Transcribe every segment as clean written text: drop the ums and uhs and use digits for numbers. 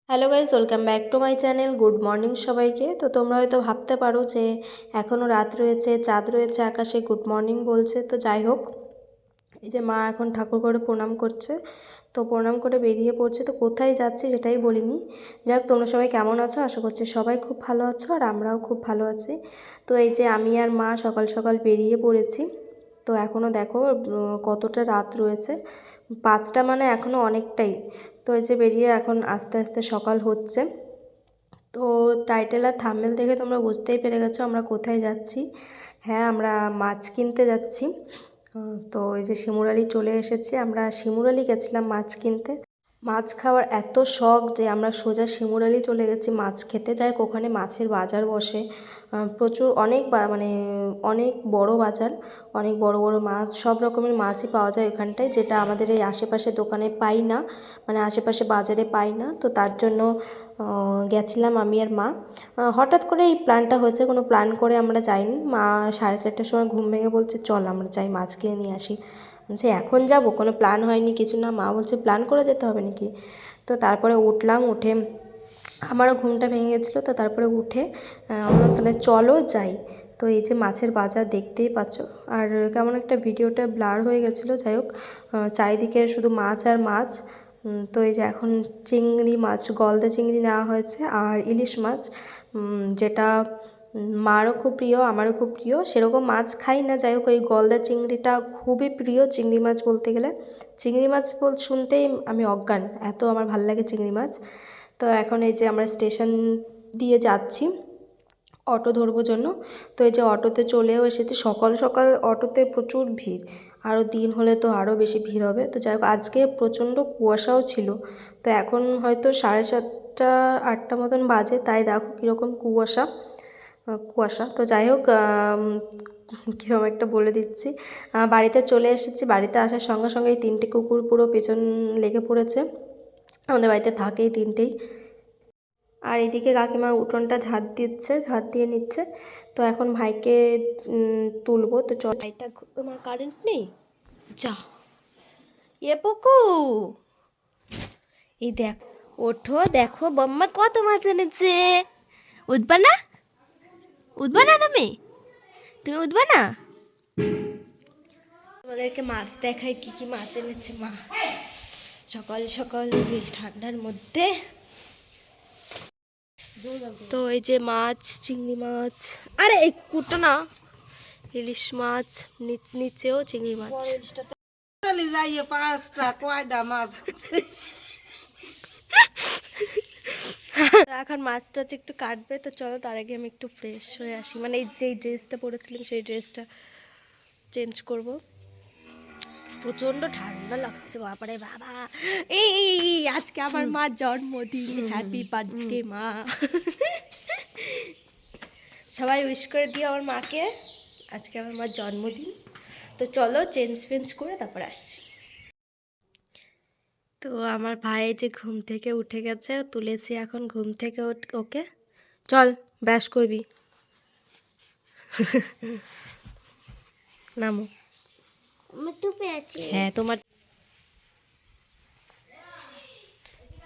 Hello guys, welcome back to my channel. Good morning সবাইকে। তো তোমরা হয়তো ভাবতে পারো যে এখনও রাত রয়েছে, চাঁদ রয়েছে আকাশে, গুড মর্নিং বলছে। তো যাই হোক, এই যে মা এখন ঠাকুর ঘরে প্রণাম করছে, তো প্রণাম করে বেরিয়ে পড়ছে। তো কোথায় যাচ্ছে সেটাই বলিনি। যাই হোক, তোমরা সবাই কেমন আছো? আশা করছি সবাই খুব ভালো আছো, আর আমরাও খুব ভালো আছি। তো এই যে আমি আর মা সকাল সকাল বেরিয়ে পড়েছি। তো এখনও দেখো কতটা রাত রয়েছে, 5টা মানে এখনও অনেকটাই। তো এই যে বেরিয়ে এখন আস্তে আস্তে সকাল হচ্ছে। তো টাইটেল আর থাম্বনেল দেখে তোমরা বুঝতেই পেরে গেছো আমরা কোথায় যাচ্ছি। হ্যাঁ, আমরা মাছ কিনতে যাচ্ছি। তো এই যে শিমুরালি চলে এসেছি, আমরা শিমুরালি গেছিলাম মাছ কিনতে। মাছ খাওয়ার এত শখ যে আমরা সোজা শিমুরালি চলে গেছি মাছ খেতে। যাই হোক, ওখানে মাছের বাজার বসে প্রচুর, অনেক মানে অনেক বড় বাজার, অনেক বড় বড় মাছ, সব রকমের মাছই পাওয়া যায় ওখানটায়, যেটা আমাদের এই আশেপাশে দোকানে পাই না, মানে আশেপাশে বাজারে পাই না। তো তার জন্য গেছিলাম আমি আর মা। হঠাৎ করে এই প্ল্যানটা হয়েছে, কোনো প্ল্যান করে আমরা যাইনি। মা 4:30টার সময় ঘুম ভেঙে বলছে চল আমরা যাই মাছ কিনে নিয়ে আসি। বলছে এখন যাবো, কোনো প্ল্যান হয়নি কিছু না। মা বলছে প্ল্যান করে যেতে হবে নাকি। তো তারপরে উঠলাম, উঠে আমারও ঘুমটা ভেঙে গেছিলো। তো তারপরে উঠে বললাম তাহলে চলো যাই। তো এই যে মাছের বাজার দেখতেই পাচ্ছ, আর কেমন একটা ভিডিওটা ব্লার হয়ে গেছিলো। যাই হোক, চারিদিকে শুধু মাছ আর মাছ। তো এই যে এখন চিংড়ি মাছ, গলদা চিংড়ি নেওয়া হয়েছে, আর ইলিশ মাছ, যেটা মারও খুব প্রিয়, আমারও খুব প্রিয়। সেরকম মাছ খাই না, যাই হোক ওই গলদা চিংড়িটা খুবই প্রিয়। চিংড়ি মাছ বলতে গেলে, চিংড়ি মাছ শুনতেই আমি অজ্ঞান, এত আমার ভাল লাগে চিংড়ি মাছ। তো এখন এই যে আমরা স্টেশন দিয়ে যাচ্ছি অটো ধরবো জন্য। তো এই যে অটোতে চলেও এসেছি। সকাল সকাল অটোতে প্রচুর ভিড়, আরও দিন হলে তো আরও বেশি ভিড় হবে। তো যাই হোক, আজকে প্রচণ্ড কুয়াশাও ছিল। তো এখন হয়তো 7:30 8টা মতন বাজে, তাই দেখো কীরকম কুয়াশা কুয়াশা। তো যাই হোক, কীরকম একটা বলে দিচ্ছি। বাড়িতে চলে এসেছি। বাড়িতে আসার সঙ্গে সঙ্গে এই 3টে কুকুর পুরো পেছন লেগে পড়েছে। আমাদের বাড়িতে থাকেই 3টেই। আর এদিকে কাকিমা উঠোনটা ঝাঁট দিচ্ছে, ঝাঁট দিয়ে নিচ্ছে। তো এখন ভাইকে তুলবো। তো চল, ভাইটা তোমার কারেন্ট নেই, যা পুকু, এই দেখ, ওঠো দেখো বম্মা কত মাছ এনেছে। উঠবা না? উঠবা না তুমি? তুমি উঠবা না? আমাদেরকে মাছ দেখায় কি কি মাছ এনেছে মা সকাল সকাল ঠান্ডার মধ্যে। তো এই যে মাছ, চিংড়ি মাছ, আরে এই কুটো না, ইলিশ মাছ, নিচেও চিংড়ি মাছ। এখন মাছটা একটু কাটবে। তো চলো, তার আগে আমি একটু ফ্রেশ হয়ে আসি, মানে এই যে ড্রেসটা পরেছিলাম সেই ড্রেসটা চেঞ্জ করব। প্রচন্ড ঠান্ডা লাগছে বাবারে বাবা। এই আজকে আমার মা জন্মদিন, হ্যাপি বার্থডে মা। সবাই উইশ করে দিও আমার মাকে, আজকে আমার মার জন্মদিন। তো চলো চেঞ্জ ফেঞ্জ করে তারপর আসছি। তো আমার ভাই যে ঘুম থেকে উঠে গেছে, তুলেছি এখন ঘুম থেকে ওকে। চল ব্রাশ করবি, নামো। হ্যাঁ তোমার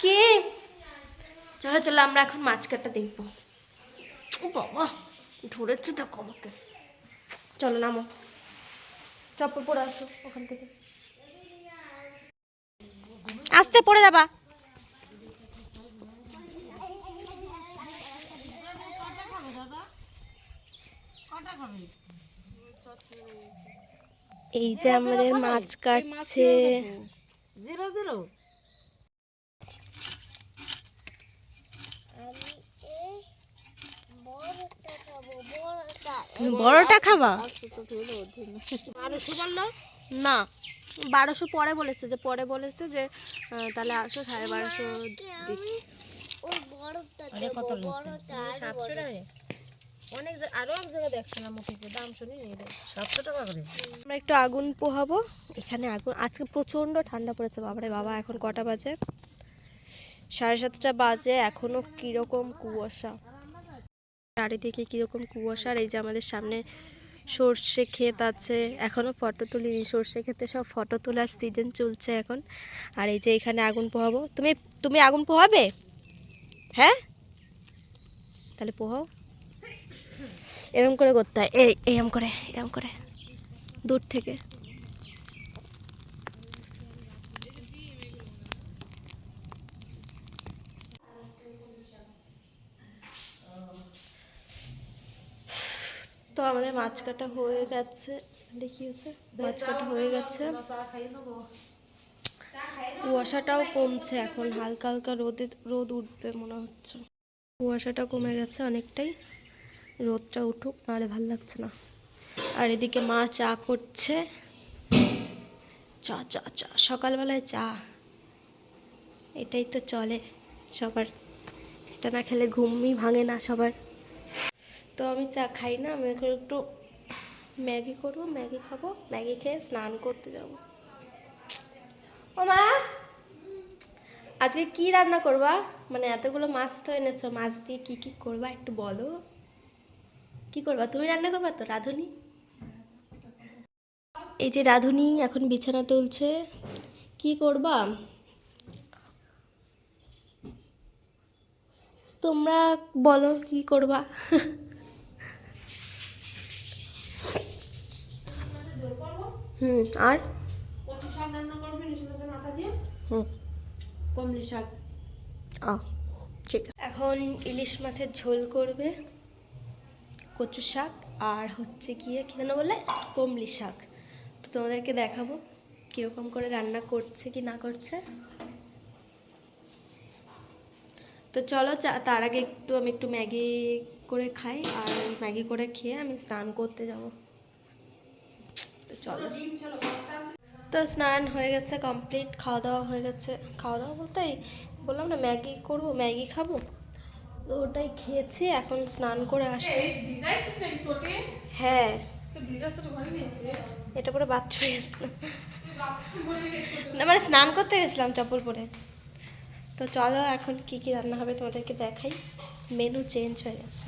কে, চলো চলো আমরা এখন মাছ কাটা দেখবো। ও বাবা, ধরেছে দেখো আমাকে। চলো নামো, চপ্পল পরে আসো ওখান থেকে, আস্তে পড়ে যাবা। এই যে আমাদের মাছ কাটছে। বড়টা খাবা? 1200 বললো না, 1200 পরে বলেছে, যে পরে বলেছে যে তাহলে আসো 1250 কত অনেক আরো এক জায়গায় দেখছিলাম উঠেছে, দাম শুনি 700 টাকা করে। আমরা একটু আগুন পোহাবো এখানে। আগুন আজকে প্রচন্ড ঠান্ডা পড়েছে বাবারে বাবা। এখন কটা বাজে? 7:30 বাজে। এখনো কিরকম কুয়াশা, চারিদিকে কিরকম কুয়াশা। আর এই যে আমাদের সামনে সর্ষে ক্ষেত আছে, এখনো ফটো তুলিনি। সর্ষে ক্ষেতে সব ফটো তোলার সিজন চলছে এখন। আর এই যে এখানে আগুন পোহাবো। তুমি আগুন পোহাবে? হ্যাঁ তাহলে পোহাও। এরম করে করতে হয়, এরম করে দূর থেকে। তো আমাদের মাছ কাটা হয়ে গেছে, দেখি হচ্ছে মাছ কাটা হয়ে গেছে। কুয়াশাটাও কমছে এখন, হালকা হালকা রোদ উঠবে মনে হচ্ছে। কুয়াশাটা কমে গেছে অনেকটাই, রোদটা উঠুক, নাহলে ভাল লাগছে না। আর এদিকে মা চা করছে, চা চা চা সকালবেলায় চা, এটাই তো চলে সবার, এটা না খেলে ঘুমই ভাঙে না সবার। তো আমি চা খাই না, আমি এখন একটু ম্যাগি করবো, ম্যাগি খাবো, ম্যাগি খেয়ে স্নান করতে যাবো। ও মা, আজকে কি রান্না করবা? মানে এতগুলো মাছ তো এনেছো, মাছ দিয়ে কি কি করবা একটু বলো। কি করবা তুমি, রান্না করবা তো রাঁধুনি? এই যে রাঁধুনি এখন বিছানা তুলছে, কি করবা তোমরা, বলো কি করবা? আর কচু শাক রান্না করবে ইলিশ মাছের মাথা দিয়ে। কমলি শাক। ঠিক আছে, এখন ইলিশ মাছের ঝোল করবে, কচু শাক আর হচ্ছে গিয়ে কী যেন বলে, কমলি শাক। তো তোমাদেরকে দেখাবো কীরকম করে রান্না করছে কি না করছে। তো চলো, তার আগে আমি একটু ম্যাগি করে খাই, আর ম্যাগি করে খেয়ে আমি স্নান করতে যাব। তো চলো, তো স্নান হয়ে গেছে কমপ্লিট, খাওয়া দাওয়া হয়ে গেছে। খাওয়া দাওয়া বলতে বললাম না ম্যাগি করবো, ম্যাগি খাবো, তো ওটাই খেয়েছি, এখন স্নান করে আসবো। হ্যাঁ, এটা পরে বাথরুমে গেছিলাম না, মানে স্নান করতে গেছিলাম চপ্পল পরে। তো চলো এখন কি কি রান্না হবে তোমাদেরকে দেখাই, মেনু চেঞ্জ হয়ে গেছে।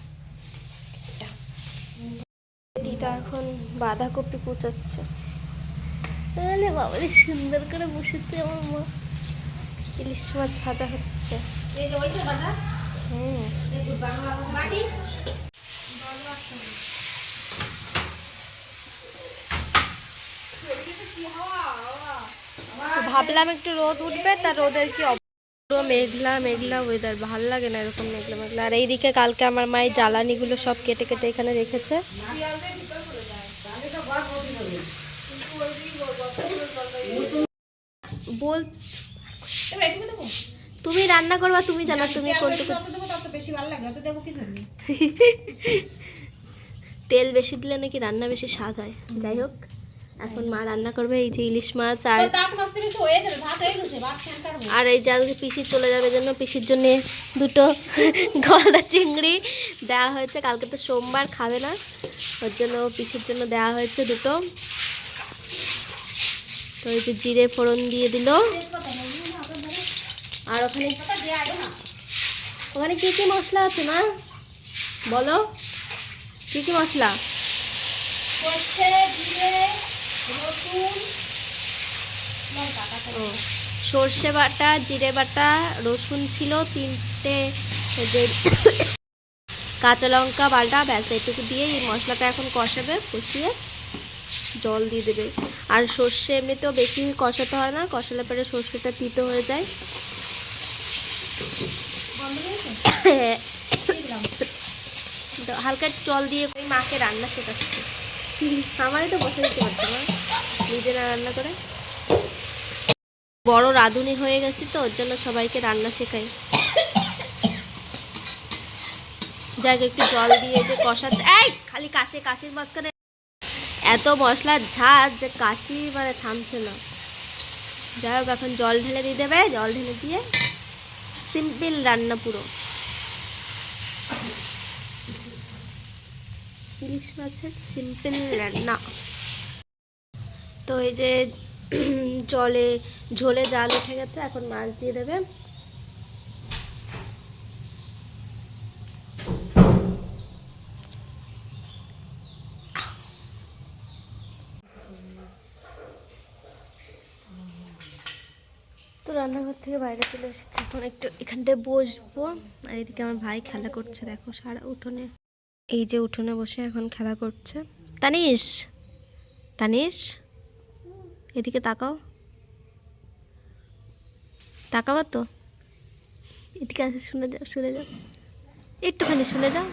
দিদা এখন বাঁধাকপি কুচাচ্ছে, তাহলে বাবা সুন্দর করে বসেছে আমার মা। ইলিশ মাছ ভাজা হচ্ছে। ভাবলাম একটু রোদ উঠবে, তা রোদের কি পুরো মেঘলা মেঘলা ওয়েদার, ভাল লাগে না এরকম মেঘলা মেঘলা। আর এইদিকে কালকে আমার মায়ের জ্বালানিগুলো সব কেটে কেটে এখানে রেখেছে। বল, তুমি রান্না করবা, তুমি জানো তুমি কোনটুকু বেশি ভালো লাগে, দেবো কি জানি। তেল বেশি দিলে নাকি রান্না বেশি স্বাদ হয়। যাই হোক, এখন মা রান্না করবে এই যে ইলিশ মাছ, আর এই যে আজকে পিসি চলে যাবে জন্য পিসির জন্য দুটো গলদা চিংড়ি দেওয়া হয়েছে। কালকে তো সোমবার, খাবে না, ওর জন্য পিসির জন্য দেওয়া হয়েছে দুটো। তো এই যে জিরে ফোড়ন দিয়ে দিল। আর ওখানে ওখানে কি কি মশলা আছে মা, বলো কি কি মশলা? সর্ষে বাটা, জিরে বাটা, রসুন ছিল 3টে, যে কাঁচা লঙ্কা বাটা, ব্যাস এটুকু দিয়ে এই মশলাটা এখন কষাবে, কষিয়ে জল দিয়ে দেবে। আর সর্ষে এমনিতেও বেশি কষাতে হয় না, কষালে পরে সর্ষেটা তিতো হয়ে যায়। হালকা জল দিয়ে ওই মাকে রান্না শেখাচ্ছে, আমারই তো বসে দিতে পারতো না, নিজেরা রান্না করে। বড় রাঁধুনি হয়ে গেছি তো, ওর জন্য সবাইকে রান্না শেখাই। যাই একটু জল দিয়ে যে কষাচ্ছে, এই খালি কাশির মাঝখানে এত মশলার ঝাঁজ যে কাশি মানে থামছে না। যাই হোক, এখন জল ঢেলে দিয়ে দেবে, জল ঢেলে দিয়ে সিম্পল রান্না পুরো ইলিশ মাছের সিম্পল রান্না। তো এই যে ঝোলে জাল উঠে গেছে, এখন মাছ দিয়ে দেবে। তো রান্নাঘর থেকে বাইরে চলে এসেছি, এখন একটু এখানটায় বসবো। আর এদিকে আমার ভাই খেলা করছে, দেখো সারা উঠোনে, এই যে উঠোনে বসে এখন খেলা করছে। তানিশ, তানিশ এদিকে তাকাও, তাকাবা তো, এদিকে আসে, শুনে যাও, শুনে যাও, একটুখানি শুনে যাও,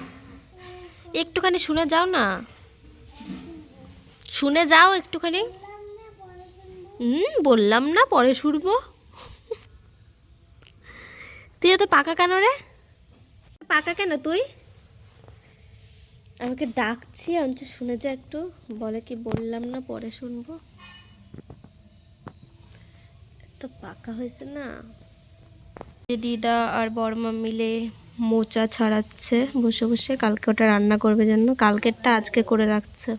একটুখানি শুনে যাও না, শুনে যাও একটুখানি। বললাম না পরে শুনবো। তুই এত পাকা কেন রে, পাকা কেন তুই? আমাকে ডাকছি, অঞ্চ শুনে যা একটু, বলে কি বললাম না পরে শুনবো। এত পাকা হয়েছে না। দিদা আর বড়মা মিলে মোচা ছাড়াচ্ছে বসে বসে, কালকে ওটা রান্না করবে জন্য, কালকেরটা আজকে করে রাখছে।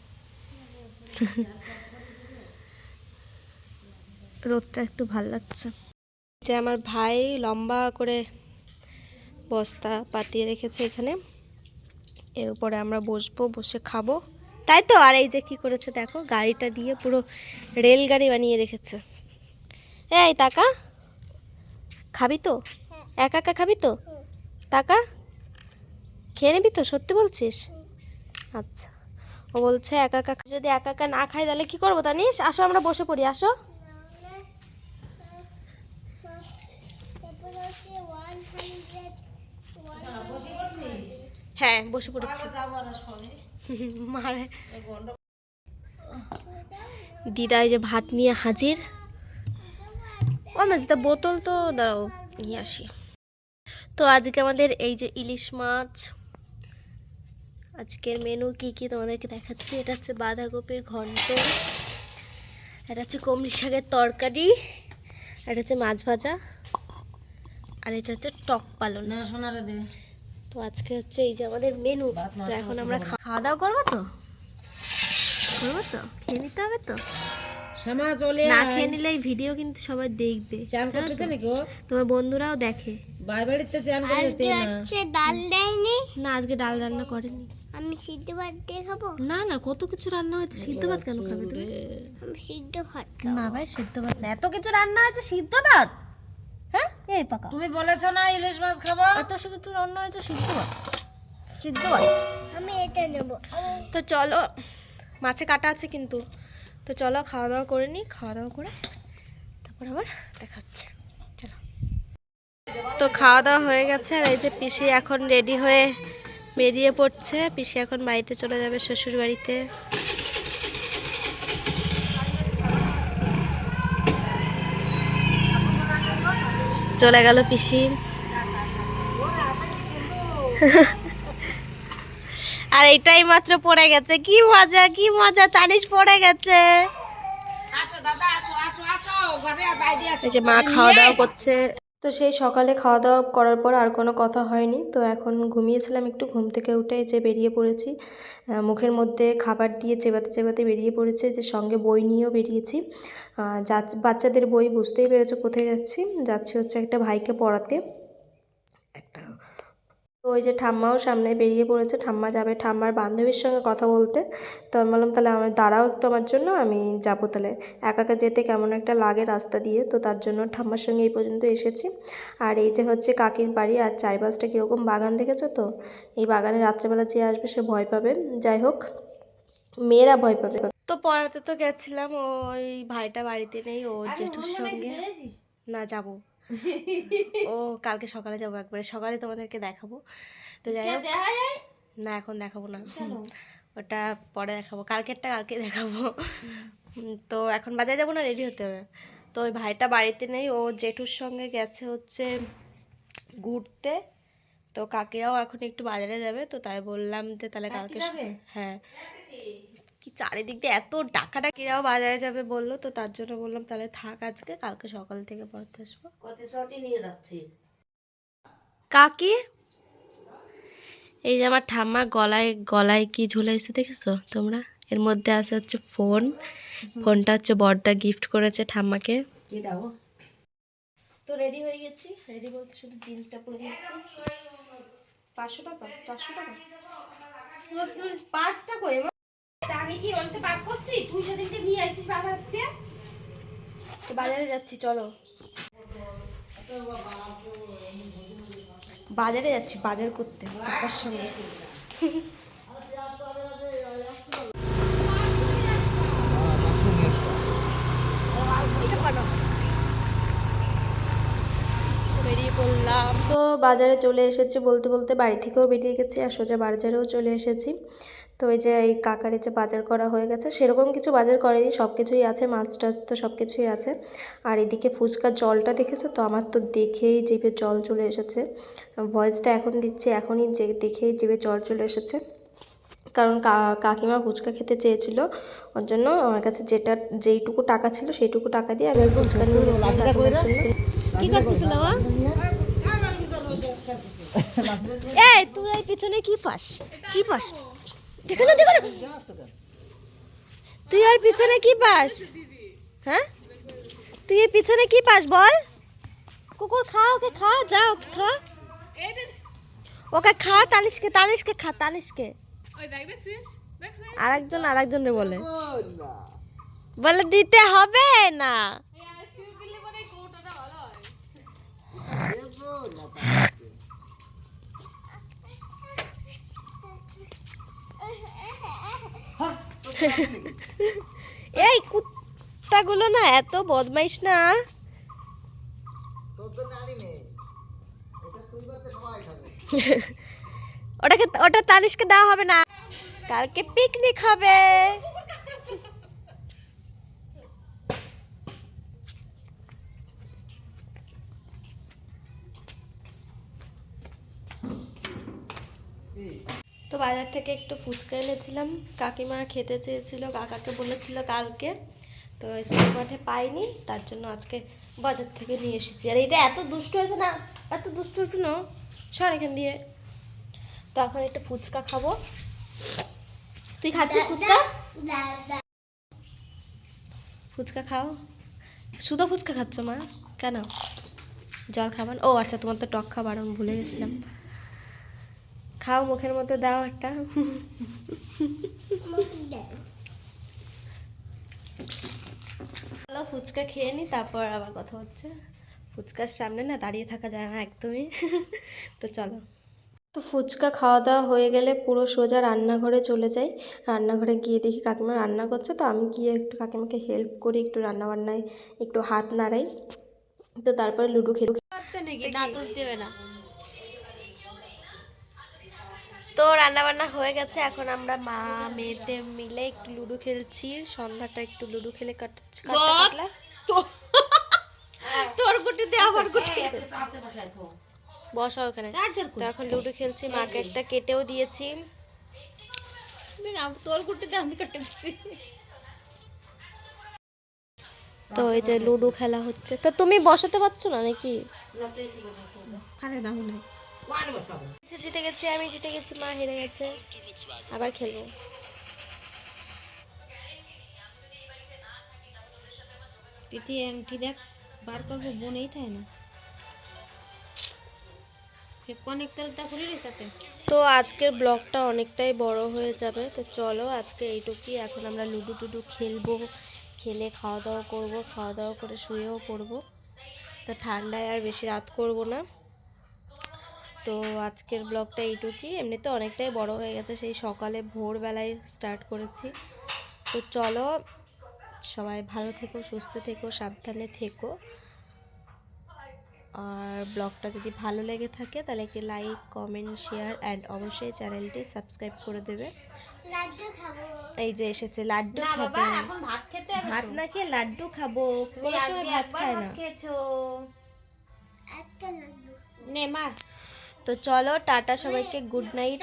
রোদটা একটু ভাল লাগছে। যে আমার ভাই লম্বা করে বস্তা পাতিয়ে রেখেছে এখানে, এর উপরে আমরা বসবো, বসে খাবো, তাই তো। আর এই যে কি করেছে দেখো, গাড়িটা দিয়ে পুরো রেলগাড়ি বানিয়ে রেখেছে। এই তাকা, খাবি তো? একা একা খাবি তো? তাকা, খেয়ে নিবি তো? সত্যি বলছিস? আচ্ছা, ও বলছে একা একা, যদি একা একা না খাই তাহলে কি করবো তানিস? আসো আমরা বসে পড়ি, আসো। হ্যাঁ বসে পড়েছি। মারে দিদা এই যে ভাত নিয়ে হাজির। ও মাঝে বোতল তো দাঁড়াও নিয়ে আসি। তো আজকে আমাদের এই যে ইলিশ মাছ, আজকের মেনু কি কি তোমাদেরকে দেখাচ্ছি। এটা হচ্ছে বাঁধাকপির ঘন্ট, এটা হচ্ছে কমলি শাকের তরকারি, এটা হচ্ছে মাছ ভাজা, আর এটা হচ্ছে টক পালন। তো আজকে হচ্ছে এই যে আমাদের মেনু। তো এখন আমরা খাওয়া দাওয়া করবো তো, করবো তো, খেয়ে নিতে হবে তো। না খেয়ে নিলে এই ভিডিও কিন্তু সবাই দেখবে, তোমার বন্ধুরাও দেখে। ডাল দেয়নি না, আজকে ডাল রান্না করেনি। আমি সিদ্ধ ভাত দিয়ে খাবো। না না, কত কিছু রান্না হয়েছে, সিদ্ধ ভাত কেন খাবে তুমি? আমি সিদ্ধ ভাত না ভাই, সিদ্ধ ভাত না, এত কিছু রান্না হয়েছে, সিদ্ধ ভাত? হ্যাঁ এই পাকা, তুমি বলেছো না ইলিশ মাছ খাবো, এত কিছু রান্না হয়েছে, সিদ্ধ ভাত, সিদ্ধ ভাত। আমি এটা নেব। তো চলো, মাছে কাটা আছে কিন্তু। তো চলো খাওয়া দাওয়া করে নিই, খাওয়া দাওয়া করে তারপর আবার দেখাচ্ছে, চলো। তো খাওয়া দাওয়া হয়ে গেছে, আর এই যে পিসি এখন রেডি হয়ে বেরিয়ে পড়ছে। পিসি এখন বাড়িতে চলে যাবে, শ্বশুর বাড়িতে। চলে গেল পিসি। আর এটাই মাত্র পড়ে গেছে, কি মজা, কি মজা, তানিশ পড়ে গেছে। এই যে মা খাওয়া দাওয়া করছে। তো সেই সকালে খাওয়া দাওয়া করার পর আর কোনো কথা হয়নি। তো এখন ঘুমিয়েছিলাম একটু, ঘুম থেকে উঠে যে বেরিয়ে পড়েছি, মুখের মধ্যে খাবার দিয়ে চেবাতে চেবাতে বেরিয়ে পড়েছে, যে সঙ্গে বই নিয়েও বেরিয়েছি। বাচ্চাদের বই, বুঝতেই পেরেছো কোথায় যাচ্ছি। যাচ্ছি হচ্ছে একটা ভাইকে পড়াতে একটা। তো ওই যে ঠাম্মাও সামনে বেরিয়ে পড়েছে, ঠাম্মা যাবে ঠাম্মার বান্ধবীর সঙ্গে কথা বলতে। তো আমি বললাম তাহলে আমার দাঁড়াও একটু আমার জন্য, আমি যাবো তাহলে, একা একা যেতে কেমন একটা লাগে রাস্তা দিয়ে। তো তার জন্য ঠাম্মার সঙ্গে এই পর্যন্ত এসেছি। আর এই যে হচ্ছে কাকির বাড়ি, আর চারিপাশটা কীরকম বাগান দেখেছো তো, এই বাগানে রাত্রেবেলা যে আসবে সে ভয় পাবে, যাই হোক মেয়েরা ভয় পাবে। তো পড়াতে তো গেছিলাম, ওই ভাইটা বাড়িতে নেই, ও জেঠুর সঙ্গে। না যাবো, ও কালকে সকালে যাবো, একবারে সকালে তোমাদেরকে দেখাবো। তো যাই হোক, না এখন দেখাবো না, ওটা পরে দেখাবো, কালকেরটা কালকে দেখাবো। তো এখন বাজারে যাবো না, রেডি হতে হবে। তো ওই ভাইটা বাড়িতে নেই, ও জেঠুর সঙ্গে গেছে হচ্ছে ঘুরতে। তো কাকিরাও এখন একটু বাজারে যাবে, তো তাই বললাম যে তাহলে কালকে। হ্যাঁ, কি চারিদিক দিয়ে এত ডাকাডাকিরাও বাজারে যাবে বললো, তো তার জন্য বললাম তাহলে থাক, আজকে কালকে সকাল থেকে পড়তে আসবো। নিয়ে যাচ্ছি কাকি। এই যে আমার ঠাম্মা গলায় গলায় কি ঝুলাইছে দেখেছো তোমরা, এর মধ্যে আছে হচ্ছে ফোন। ফোনটা হচ্ছে বড়দা গিফট করেছে ঠাম্মাকে। তো রেডি হয়ে গেছি, রেডি বলতে শুধু জিন্সটা পরে নিচ্ছি। 500 টাকা, 400 টাকা, পার্সটা কই? আমি কি অন্তে পাক করছি? তুই সেদিনকে নিয়ে আসিস বাজার থেকে। তো বাজারে যাচ্ছি চলো। বাজারে যাচ্ছি বাজার করতে পাপার সঙ্গে। বেরিয়ে পড়লাম। তো বাজারে চলে এসেছি, বলতে বলতে বাড়ি থেকেও বেরিয়ে গেছি আর সোজা বাজারেও চলে এসেছি। তো এই যে এই কাকার যে বাজার করা হয়ে গেছে, সেরকম কিছু বাজার করেনি, সব কিছুই আছে, মাছ টাছ তো সব কিছুই আছে। আর এদিকে ফুচকার জলটা দেখেছো তো, আমার তো দেখেই জিভে জল চলে এসেছে। ভয়েসটা এখন দিচ্ছি, এখনই যে দেখেই জিভে জল চলে এসেছে, কারণ কাকিমা ফুচকা খেতে চেয়েছিল, ওর জন্য আমার কাছে যেইটুকু টাকা ছিল সেইটুকু টাকা দিয়ে আমি ফুচকা নিয়ে গেছিলাম কাকিমার জন্য। কি করতেছিল মা? এই তুই এই পিছনে কি পাস? কি পাস? দেখো না দেখো না, তুই আর পিছনে কি পাস? হ্যাঁ, তুই এই পিছনে কি পাস বল? কুকুর খা, ওকে খা, যা ওকে খা, ওকে খা, তানিশকে খা, তানিশকে। আরেকজনে বলে বলে দিতে হবে না। এই কুত্তাগুলো না এত বদমাইশ না। ওটা তানিশকে দেওয়া হবে না, কালকে পিকনিক হবে। তো বাজার থেকে একটু ফুচকা এনেছিলাম, কাকিমা খেতে চেয়েছিল, কাকাকে বলেছিল কালকে, তো স্কুল মাঠে পাইনি, তার জন্য আজকে বাজার থেকে নিয়ে এসেছি। আর এটা এত দুষ্ট হয়েছে না, এত দুষ্ট হয়েছে না, সর এখান দিয়ে। তো এখন একটু ফুচকা খাবো। তুই খাচ্ছিস ফুচকা? ফুচকা খাও। শুধু ফুচকা খাচ্ছ মা? কেন, জল খাবার? ও আচ্ছা, তোমার তো টক খাবার, আমি ভুলে গেছিলাম। খাও, মুখের মধ্যে দাও একটা। চলো ফুচকা খেয়ে নি, তারপর আবার কথা হচ্ছে। ফুচকার সামনে না দাঁড়িয়ে থাকা যায় না একদমই। তো চলো। তো ফুচকা খাওয়া দাওয়া হয়ে গেলে পুরো সোজা রান্নাঘরে চলে যাই। রান্নাঘরে গিয়ে দেখি কাকিমা রান্না করছে, তো আমি গিয়ে একটু কাকিমাকে হেল্প করি, একটু রান্নাবান্নায় একটু হাত নাড়াই। তো তারপরে লুডো খেলি। তো রান্নাবান্না হয়ে গেছে, এখন আমরা মা মেয়েতে মিলে একটু লুডো খেলছি। সন্ধ্যাটা একটু লুডো খেলে কাটছি। তোর গুটিতে আমার গুটি বসা ওখানে। তো এখন লুডো খেলছি, মাকে একটা কেটেও দিয়েছি। তোর গুটিতে আমি কেটে দিচ্ছি। তো এই যে লুডো খেলা হচ্ছে। তো তুমি বসাতে পারছো না নাকি? জিতে গেছি আমি, জিতে গেছি, মা হেরে গেছে। আবার খেলবো। তিথি আংটি দেখ বার করবো, বোনেই থাকে না। তো আজকের ব্লগটা অনেকটাই বড় হয়ে যাবে, তো চলো আজকে এইটুকুই। এখন আমরা লুডো টুডু খেলবো, খেলে খাওয়া দাওয়া করবো, খাওয়া দাওয়া করে শুয়েও পড়বো। তো ঠান্ডায় আর বেশি রাত করব না। তো আজকের ব্লগটা এইটুকুই। এমনিতে অনেকটাই বড় হয়ে গেছে, সেই সকালে ভোরবেলায় স্টার্ট করেছি। তো চলো, সবাই ভালো থেকো, সুস্থ থেকো, সাবধানে থেকো। আর ব্লগটা যদি ভালো লেগে থাকে তাহলে একটি লাইক, কমেন্ট, শেয়ার অ্যান্ড অবশ্যই চ্যানেলটি সাবস্ক্রাইব করে দেবে। এই যে এসেছে লাড্ডু খাবো। ভাত না খেয়ে লাড্ডু খাবো, কোনো সময় ভাত খায় না। তো চলো টাটা সবাইকে, গুড নাইট।